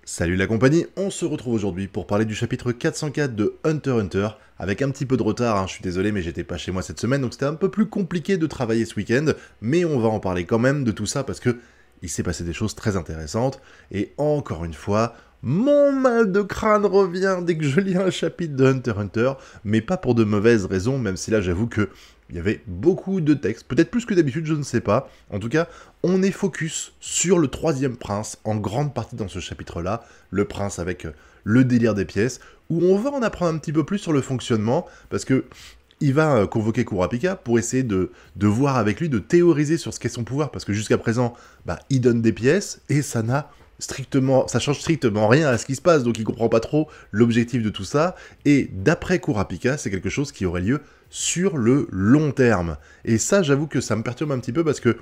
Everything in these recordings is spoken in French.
Salut la compagnie, on se retrouve aujourd'hui pour parler du chapitre 404 de Hunter x Hunter, avec un petit peu de retard, je suis désolé mais j'étais pas chez moi cette semaine, donc c'était un peu plus compliqué de travailler ce week-end, mais on va en parler quand même de tout ça parce que il s'est passé des choses très intéressantes, et encore une fois, mon mal de crâne revient dès que je lis un chapitre de Hunter x Hunter, mais pas pour de mauvaises raisons, même si là j'avoue que il y avait beaucoup de textes, peut-être plus que d'habitude, je ne sais pas. En tout cas, on est focus sur le troisième prince, en grande partie dans ce chapitre-là, le prince avec le délire des pièces, où on va en apprendre un petit peu plus sur le fonctionnement, parce que il va convoquer Kurapika pour essayer de voir avec lui, de théoriser sur ce qu'est son pouvoir, parce que jusqu'à présent, il donne des pièces, et ça change strictement rien à ce qui se passe, donc il comprend pas trop l'objectif de tout ça, et d'après Kurapika, c'est quelque chose qui aurait lieu sur le long terme. Et ça, j'avoue que ça me perturbe un petit peu, parce que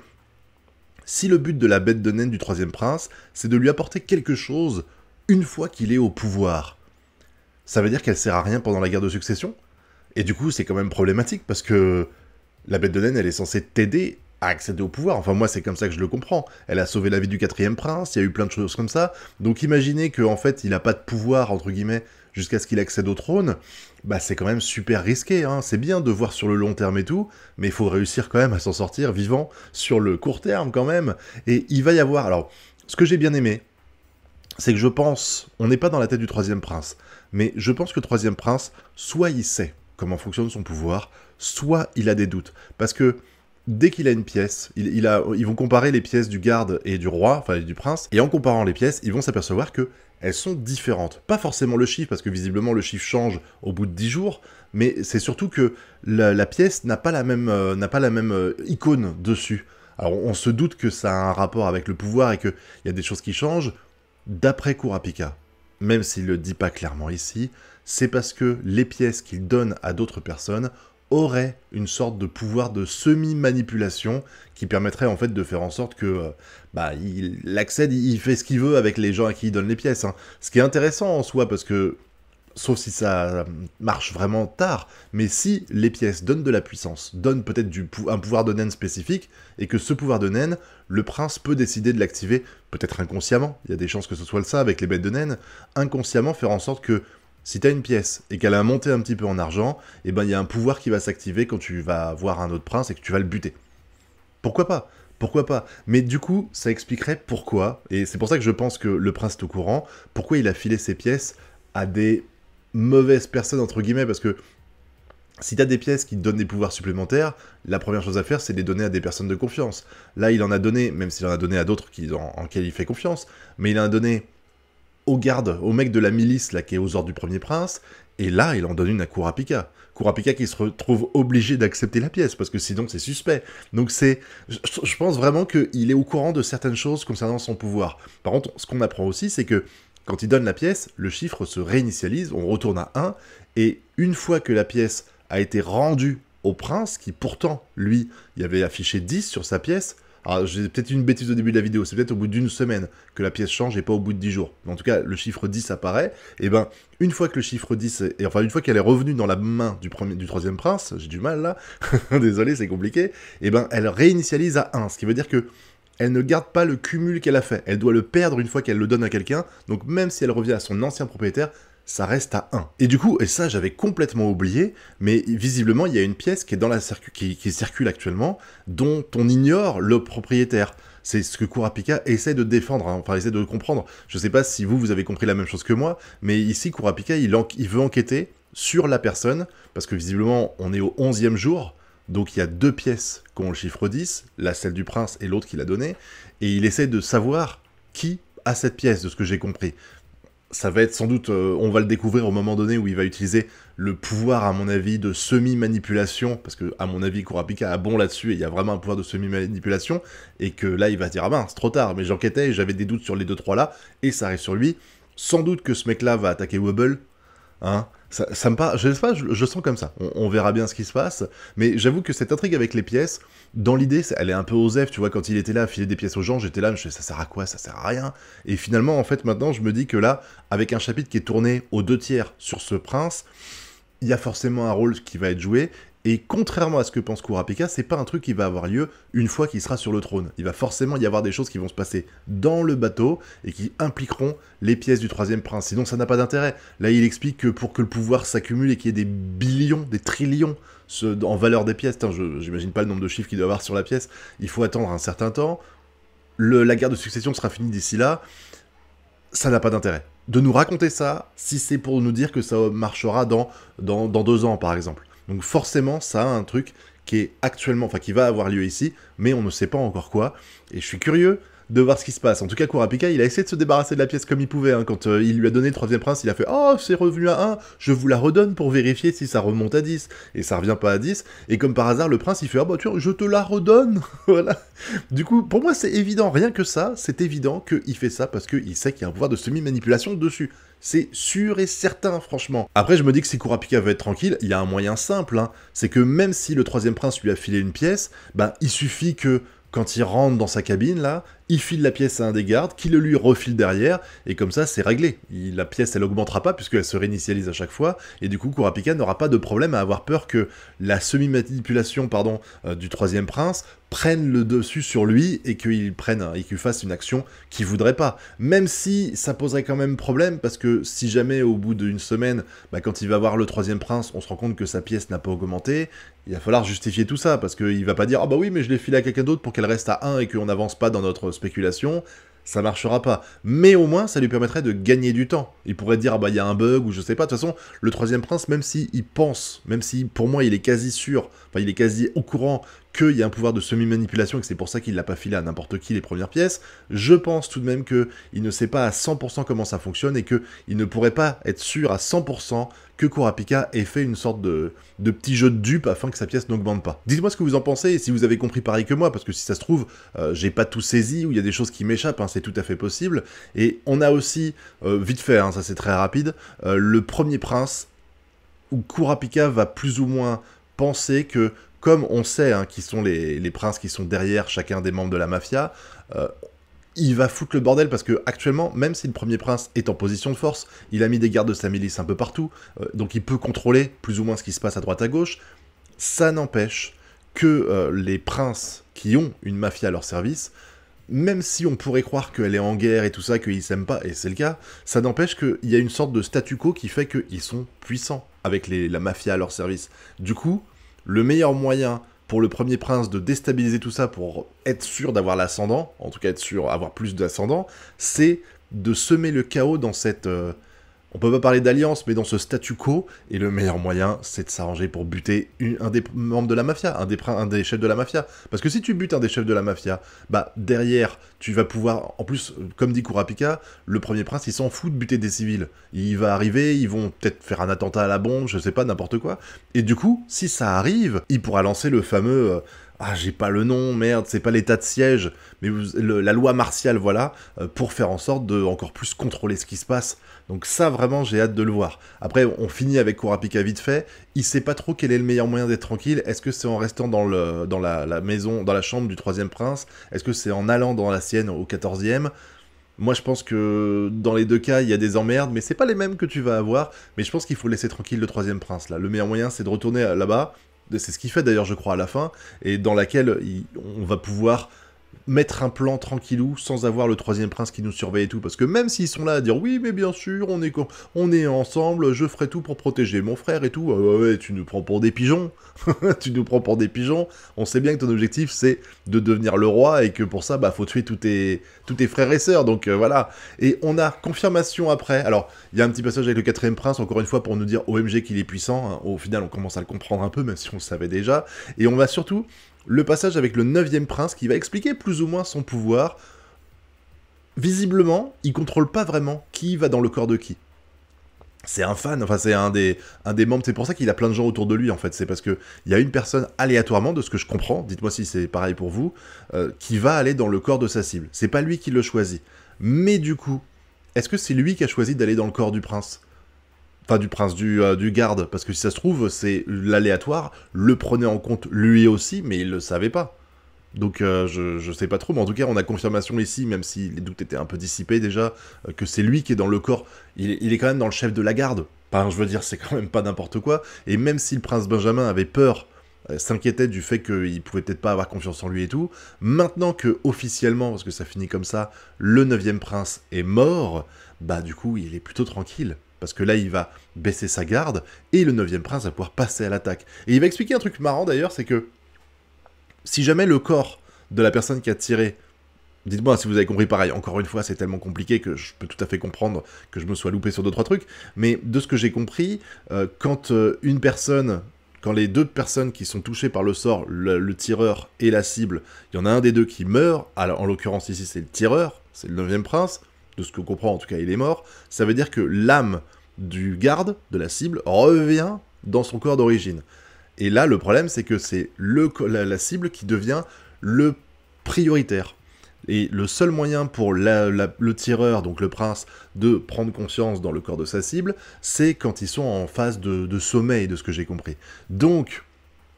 si le but de la bête de naine du troisième prince, c'est de lui apporter quelque chose une fois qu'il est au pouvoir, ça veut dire qu'elle sert à rien pendant la guerre de succession? Et du coup, c'est quand même problématique, parce que la bête de naine, elle est censée t'aider à accéder au pouvoir. Enfin, moi, c'est comme ça que je le comprends. Elle a sauvé la vie du quatrième prince, il y a eu plein de choses comme ça. Donc imaginez qu'en fait, il n'a pas de pouvoir, entre guillemets, jusqu'à ce qu'il accède au trône, c'est quand même super risqué, C'est bien de voir sur le long terme et tout, mais il faut réussir quand même à s'en sortir vivant sur le court terme quand même. Et il va y avoir... Alors, ce que j'ai bien aimé, c'est que je pense... On n'est pas dans la tête du troisième prince, mais je pense que le troisième prince, soit il sait comment fonctionne son pouvoir, soit il a des doutes. Parce que dès qu'il a une pièce, ils vont comparer les pièces du garde et du roi, enfin du prince, et en comparant les pièces, ils vont s'apercevoir que elles sont différentes. Pas forcément le chiffre, parce que visiblement le chiffre change au bout de 10 jours, mais c'est surtout que la pièce n'a pas la même, icône dessus. Alors on se doute que ça a un rapport avec le pouvoir et qu'il y a des choses qui changent, d'après Kurapika. Même s'il le dit pas clairement ici, c'est parce que les pièces qu'il donne à d'autres personnes aurait une sorte de pouvoir de semi-manipulation qui permettrait en fait de faire en sorte que il accède, il fait ce qu'il veut avec les gens à qui il donne les pièces. Ce qui est intéressant en soi parce que, sauf si ça marche vraiment tard, mais si les pièces donnent de la puissance, donnent peut-être un pouvoir de naine spécifique, et que ce pouvoir de naine, le prince peut décider de l'activer, peut-être inconsciemment, il y a des chances que ce soit le ça avec les bêtes de naine, inconsciemment faire en sorte que si t'as une pièce et qu'elle a monté un petit peu en argent, il y a un pouvoir qui va s'activer quand tu vas voir un autre prince et que tu vas le buter. Pourquoi pas? Pourquoi pas? Mais du coup, ça expliquerait pourquoi, et c'est pour ça que je pense que le prince est au courant, pourquoi il a filé ses pièces à des mauvaises personnes, entre guillemets, parce que si t'as des pièces qui te donnent des pouvoirs supplémentaires, la première chose à faire, c'est de les donner à des personnes de confiance. Là, il en a donné, même s'il en a donné à d'autres en qui il fait confiance, mais il en a donné au garde, au mec de la milice là qui est aux ordres du premier prince, et là il en donne une à Kurapika. Kurapika qui se retrouve obligé d'accepter la pièce, parce que sinon c'est suspect. Donc je pense vraiment qu'il est au courant de certaines choses concernant son pouvoir. Par contre, ce qu'on apprend aussi, c'est que quand il donne la pièce, le chiffre se réinitialise, on retourne à 1, et une fois que la pièce a été rendue au prince, qui pourtant, lui, il avait affiché 10 sur sa pièce. Alors, j'ai peut-être une bêtise au début de la vidéo, c'est peut-être au bout d'une semaine que la pièce change et pas au bout de 10 jours. Mais en tout cas, le chiffre 10 apparaît, et une fois que le chiffre 10, une fois qu'elle est revenue dans la main du troisième prince, j'ai du mal là, désolé, c'est compliqué, elle réinitialise à 1, ce qui veut dire que elle ne garde pas le cumul qu'elle a fait, elle doit le perdre une fois qu'elle le donne à quelqu'un, donc même si elle revient à son ancien propriétaire, ça reste à 1. Et du coup, et ça j'avais complètement oublié, mais visiblement il y a une pièce qui est dans qui circule actuellement, dont on ignore le propriétaire. C'est ce que Kurapika essaie de défendre, enfin essaie de comprendre. Je sais pas si vous avez compris la même chose que moi, mais ici Kurapika il veut enquêter sur la personne, parce que visiblement on est au 11e jour, donc il y a 2 pièces qui ont le chiffre 10, la celle du prince et l'autre qui l'a donnée, et il essaie de savoir qui a cette pièce, de ce que j'ai compris. Ça va être sans doute, on va le découvrir au moment donné où il va utiliser le pouvoir, à mon avis, de semi-manipulation, parce que, à mon avis, Kurapika a bon là-dessus, et il y a vraiment un pouvoir de semi-manipulation, et que là, il va se dire, c'est trop tard, mais j'enquêtais, et j'avais des doutes sur les 2-3 là, et ça arrive sur lui. Sans doute que ce mec-là va attaquer Wobble, ça me parle, je sais pas, je sens comme ça. On verra bien ce qui se passe, mais j'avoue que cette intrigue avec les pièces, dans l'idée, elle est un peu osef, tu vois, quand il était là à filer des pièces aux gens, j'étais là, je me ça sert à quoi? Ça sert à rien. Et finalement, en fait, maintenant, je me dis que là, avec un chapitre qui est tourné aux 2 tiers sur ce prince, il y a forcément un rôle qui va être joué, Et contrairement à ce que pense Kurapika, c'est pas un truc qui va avoir lieu une fois qu'il sera sur le trône. Il va forcément y avoir des choses qui vont se passer dans le bateau et qui impliqueront les pièces du troisième prince. Sinon, ça n'a pas d'intérêt. Là, il explique que pour que le pouvoir s'accumule et qu'il y ait des billions, des trillions en valeur des pièces, j'imagine pas le nombre de chiffres qu'il doit y avoir sur la pièce, il faut attendre un certain temps. La guerre de succession sera finie d'ici là. Ça n'a pas d'intérêt. De nous raconter ça, si c'est pour nous dire que ça marchera dans 2 ans, par exemple. Donc forcément, ça a un truc qui est actuellement, enfin qui va avoir lieu ici, mais on ne sait pas encore quoi. Et je suis curieux de voir ce qui se passe. En tout cas, Kurapika, il a essayé de se débarrasser de la pièce comme il pouvait. Hein. Quand il lui a donné le troisième prince, il a fait « Oh, c'est revenu à 1, je vous la redonne pour vérifier si ça remonte à 10. » Et ça revient pas à 10. Et comme par hasard, le prince, il fait « Ah bah tiens, je te la redonne !» Voilà. Du coup, pour moi, c'est évident. Rien que ça, c'est évident qu'il fait ça parce qu'il sait qu'il y a un pouvoir de semi-manipulation dessus. C'est sûr et certain, franchement. Après, je me dis que si Kurapika veut être tranquille, il y a un moyen simple. Hein. C'est que même si le troisième prince lui a filé une pièce, bah, il suffit que quand il rentre dans sa cabine, là, il file la pièce à un des gardes, qui le lui refile derrière, et comme ça, c'est réglé. La pièce, elle augmentera pas, puisqu'elle se réinitialise à chaque fois, et du coup, Kurapika n'aura pas de problème à avoir peur que la semi-manipulation, du troisième prince prenne le dessus sur lui, et qu'il fasse une action qu'il voudrait pas. Même si ça poserait quand même problème, parce que si jamais, au bout d'une semaine, bah, quand il va voir le troisième prince, on se rend compte que sa pièce n'a pas augmenté, il va falloir justifier tout ça, parce qu'il va pas dire « Ah bah oui, mais je l'ai filé à quelqu'un d'autre pour qu'elle reste à 1 et qu'on n'avance pas dans notre spéculation », ça marchera pas. Mais au moins, ça lui permettrait de gagner du temps. Il pourrait dire « Ah bah il y a un bug » ou je sais pas. De toute façon, le troisième prince, même s'il pense, même si pour moi il est quasi sûr, enfin il est quasi au courant qu'il y a un pouvoir de semi-manipulation et que c'est pour ça qu'il l'a pas filé à n'importe qui les premières pièces, je pense tout de même qu'il ne sait pas à 100% comment ça fonctionne et qu'il ne pourrait pas être sûr à 100% que Kurapika ait fait une sorte de petit jeu de dupe afin que sa pièce n'augmente pas. Dites-moi ce que vous en pensez et si vous avez compris pareil que moi, parce que si ça se trouve, j'ai pas tout saisi ou il y a des choses qui m'échappent, hein, c'est tout à fait possible. Et on a aussi, vite fait, hein, ça c'est très rapide, le premier prince, où Kurapika va plus ou moins penser que, comme on sait hein, qui sont les princes qui sont derrière chacun des membres de la mafia, il va foutre le bordel parce que actuellement, même si le premier prince est en position de force, il a mis des gardes de sa milice un peu partout, donc il peut contrôler plus ou moins ce qui se passe à droite à gauche, ça n'empêche que les princes qui ont une mafia à leur service, même si on pourrait croire qu'elle est en guerre et tout ça, qu'ils s'aiment pas, et c'est le cas, ça n'empêche qu'il y a une sorte de statu quo qui fait qu'ils sont puissants avec la mafia à leur service. Du coup, le meilleur moyen pour le premier prince de déstabiliser tout ça pour être sûr d'avoir l'ascendant, en tout cas être sûr d'avoir plus d'ascendant, c'est de semer le chaos dans cette... on peut pas parler d'alliance, mais dans ce statu quo, et le meilleur moyen, c'est de s'arranger pour buter un des membres de la mafia, un des chefs de la mafia. Parce que si tu butes un des chefs de la mafia, bah derrière, tu vas pouvoir, en plus, comme dit Kurapika, le premier prince, il s'en fout de buter des civils. Il va arriver, ils vont peut-être faire un attentat à la bombe, je sais pas, n'importe quoi. Et du coup, si ça arrive, il pourra lancer le fameux... ah, j'ai pas le nom, merde, c'est pas l'état de siège, mais la loi martiale, voilà, pour faire en sorte de encore plus contrôler ce qui se passe. Donc ça, vraiment, j'ai hâte de le voir. Après, on finit avec Kurapika vite fait, il sait pas trop quel est le meilleur moyen d'être tranquille, est-ce que c'est en restant dans la maison, dans la chambre du troisième prince, est-ce que c'est en allant dans la sienne au 14e? Moi, je pense que dans les deux cas, il y a des emmerdes, mais c'est pas les mêmes que tu vas avoir, mais je pense qu'il faut laisser tranquille le troisième prince, là. Le meilleur moyen, c'est de retourner là-bas, c'est ce qu'il fait d'ailleurs, je crois, à la fin, et dans laquelle on va pouvoir mettre un plan tranquillou, sans avoir le troisième prince qui nous surveille et tout, parce que même s'ils sont là à dire « Oui, mais bien sûr, on est ensemble, je ferai tout pour protéger mon frère et tout. » Ouais, tu nous prends pour des pigeons. Tu nous prends pour des pigeons. On sait bien que ton objectif, c'est de devenir le roi, et que pour ça, bah, faut tuer tous tes frères et sœurs, donc voilà. Et on a confirmation après. Alors, il y a un petit passage avec le quatrième prince, encore une fois, pour nous dire OMG qu'il est puissant. Hein. Au final, on commence à le comprendre un peu, même si on le savait déjà. Et on va surtout... le passage avec le 9e prince qui va expliquer plus ou moins son pouvoir. Visiblement, il contrôle pas vraiment qui va dans le corps de qui. C'est un fan, enfin c'est un des membres, c'est pour ça qu'il a plein de gens autour de lui en fait, c'est parce que il y a une personne aléatoirement, de ce que je comprends, dites-moi si c'est pareil pour vous, qui va aller dans le corps de sa cible. C'est pas lui qui le choisit. Mais du coup, est-ce que c'est lui qui a choisi d'aller dans le corps du prince ? Enfin, du prince, du garde, parce que si ça se trouve, c'est l'aléatoire, le prenait en compte lui aussi, mais il le savait pas. Donc je sais pas trop, mais en tout cas, on a confirmation ici, même si les doutes étaient un peu dissipés déjà, que c'est lui qui est dans le corps, il est quand même dans le chef de la garde. Enfin, je veux dire, c'est quand même pas n'importe quoi, et même si le prince Benjamin avait peur s'inquiétait du fait qu'il pouvait peut-être pas avoir confiance en lui et tout. Maintenant que, officiellement, parce que ça finit comme ça, le 9e prince est mort, bah du coup, il est plutôt tranquille. Parce que là, il va baisser sa garde, et le 9e prince va pouvoir passer à l'attaque. Et il va expliquer un truc marrant d'ailleurs, c'est que si jamais le corps de la personne qui a tiré, dites-moi si vous avez compris pareil, encore une fois c'est tellement compliqué que je peux tout à fait comprendre que je me sois loupé sur 2-3 trucs, mais de ce que j'ai compris, quand quand les deux personnes qui sont touchées par le sort, le tireur et la cible, il y en a un des deux qui meurt, alors en l'occurrence ici c'est le tireur, c'est le 9e prince, de ce que je comprends en tout cas il est mort, ça veut dire que l'âme du garde, de la cible, revient dans son corps d'origine. Et là, le problème, c'est que c'est la cible qui devient le prioritaire. Et le seul moyen pour le tireur, donc le prince, de prendre conscience dans le corps de sa cible, c'est quand ils sont en phase de sommeil, de ce que j'ai compris. Donc,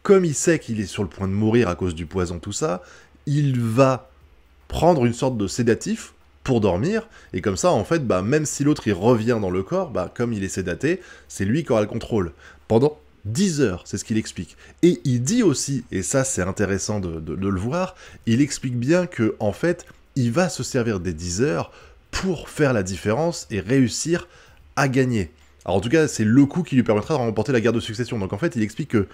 comme il sait qu'il est sur le point de mourir à cause du poison, tout ça, il va prendre une sorte de sédatif pour dormir, et comme ça, en fait, bah, même si l'autre il revient dans le corps, bah, comme il est sédaté, c'est lui qui aura le contrôle. Pendant 10 heures, c'est ce qu'il explique. Et il dit aussi, et ça c'est intéressant de le voir, il explique bien que en fait, il va se servir des 10 heures pour faire la différence et réussir à gagner. Alors en tout cas, c'est le coup qui lui permettra de remporter la guerre de succession. Donc en fait, il explique que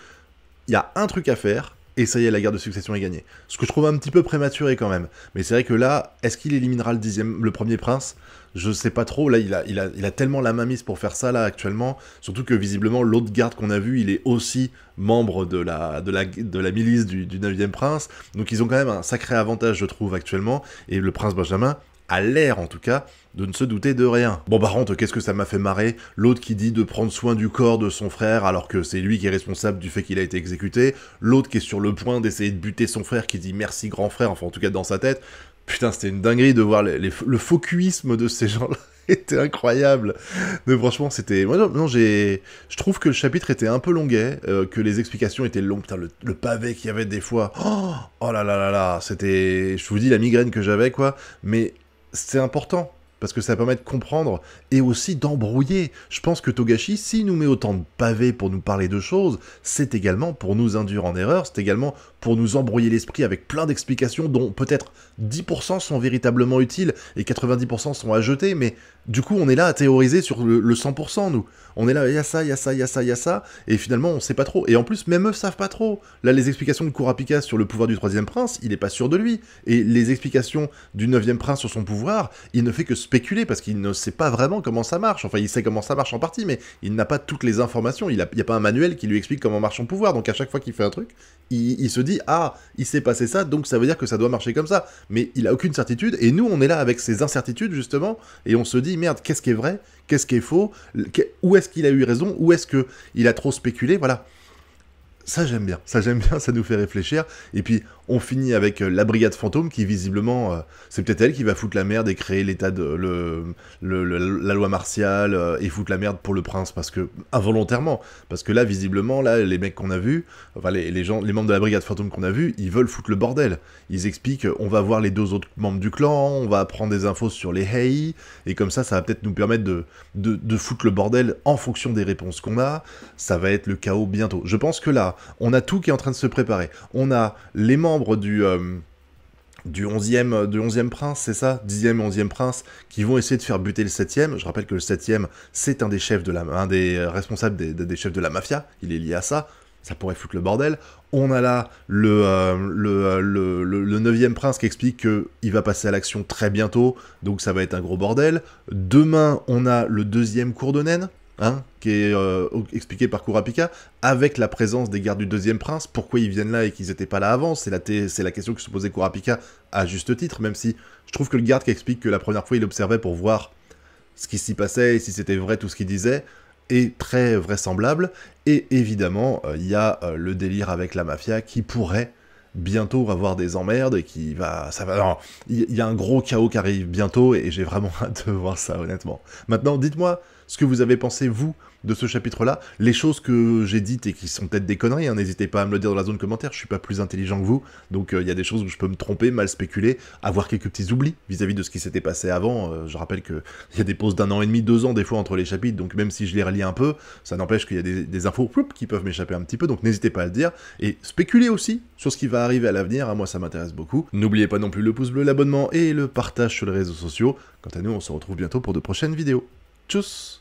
il y a un truc à faire, et ça y est, la guerre de succession est gagnée. Ce que je trouve un petit peu prématuré quand même. Mais c'est vrai que là, est-ce qu'il éliminera le premier prince? Je sais pas trop. Là, il a tellement la main mise pour faire ça, là, actuellement. Surtout que, visiblement, l'autre garde qu'on a vu, il est aussi membre de la milice du 9e prince. Donc ils ont quand même un sacré avantage, je trouve, actuellement. Et le prince Benjamin a l'air, en tout cas, de ne se douter de rien. Bon, par contre, qu'est-ce que ça m'a fait marrer? L'autre qui dit de prendre soin du corps de son frère, alors que c'est lui qui est responsable du fait qu'il a été exécuté. L'autre qui est sur le point d'essayer de buter son frère, qui dit merci grand frère, enfin en tout cas dans sa tête. Putain, c'était une dinguerie de voir le faucuisme de ces gens-là. C'était incroyable. Mais franchement, c'était... Moi, non, je trouve que le chapitre était un peu longuet, que les explications étaient longues. Putain, le pavé qu'il y avait des fois. Oh là là là là, c'était... Je vous dis la migraine que j'avais, quoi. Mais c'est important, parce que ça permet de comprendre, et aussi d'embrouiller. Je pense que Togashi, s'il nous met autant de pavés pour nous parler de choses, c'est également pour nous induire en erreur, c'est également pour nous embrouiller l'esprit avec plein d'explications dont peut-être 10% sont véritablement utiles, et 90% sont à jeter, mais du coup on est là à théoriser sur le 100%, nous. On est là, il y a ça, il y a ça, il y a ça, il y a ça, et finalement on sait pas trop. Et en plus, même eux savent pas trop. Là, les explications de Kurapika sur le pouvoir du 3e prince, il est pas sûr de lui. Et les explications du 9e prince sur son pouvoir, il ne fait que spéculer, parce qu'il ne sait pas vraiment comment ça marche. Enfin, il sait comment ça marche en partie, mais il n'a pas toutes les informations. Il y a pas un manuel qui lui explique comment marche son pouvoir. Donc à chaque fois qu'il fait un truc, il se dit, ah, il s'est passé ça, donc ça veut dire que ça doit marcher comme ça. Mais il a aucune certitude, et nous, on est là avec ces incertitudes, justement, et on se dit, merde, qu'est-ce qui est vrai? Qu'est-ce qui est faux? Où est-ce qu'il a eu raison? Où est-ce qu'il a trop spéculé? Voilà. Ça j'aime bien, ça nous fait réfléchir. Et puis on finit avec la brigade fantôme qui visiblement, c'est peut-être elle qui va foutre la merde et créer l'état de la loi martiale et foutre la merde pour le prince, parce que involontairement, parce que là visiblement là les mecs qu'on a vus, enfin les membres de la brigade fantôme qu'on a vus, ils veulent foutre le bordel. Ils expliquent, on va voir les 2 autres membres du clan, on va apprendre des infos sur les Hei, et comme ça va peut-être nous permettre de foutre le bordel en fonction des réponses qu'on a. Ça va être le chaos bientôt. Je pense que là, on a tout qui est en train de se préparer. On a les membres du 11e prince, c'est ça? 10e et 11e prince, qui vont essayer de faire buter le 7e. Je rappelle que le 7e, c'est un des chefs un des responsables des chefs de la mafia. Il est lié à ça. Ça pourrait foutre le bordel. On a là le 9e prince qui explique qu'il va passer à l'action très bientôt, donc ça va être un gros bordel. Demain, on a le 2e cours de naine, qui est expliqué par Kurapika, avec la présence des gardes du 2e prince. Pourquoi ils viennent là et qu'ils n'étaient pas là avant? C'est la question que se posait Kurapika, à juste titre, même si je trouve que le garde qui explique que la première fois il observait pour voir ce qui s'y passait et si c'était vrai tout ce qu'il disait, est très vraisemblable. Et évidemment, il y a le délire avec la mafia qui pourrait bientôt on va voir des emmerdes et il y a un gros chaos qui arrive bientôt et j'ai vraiment hâte de voir ça, honnêtement. Maintenant, dites-moi ce que vous avez pensé, vous, de ce chapitre-là, les choses que j'ai dites et qui sont peut-être des conneries, hein, n'hésitez pas à me le dire dans la zone commentaire, je suis pas plus intelligent que vous, donc il y a des choses où je peux me tromper, mal spéculer, avoir quelques petits oublis vis-à-vis de ce qui s'était passé avant, je rappelle qu'il y a des pauses d'1 an et demi, 2 ans des fois entre les chapitres, donc même si je les relis un peu, ça n'empêche qu'il y a des infos qui peuvent m'échapper un petit peu, donc n'hésitez pas à le dire, et spéculez aussi sur ce qui va arriver à l'avenir, hein, moi ça m'intéresse beaucoup. N'oubliez pas non plus le pouce bleu, l'abonnement et le partage sur les réseaux sociaux. Quant à nous, on se retrouve bientôt pour de prochaines vidéos. Tchuss!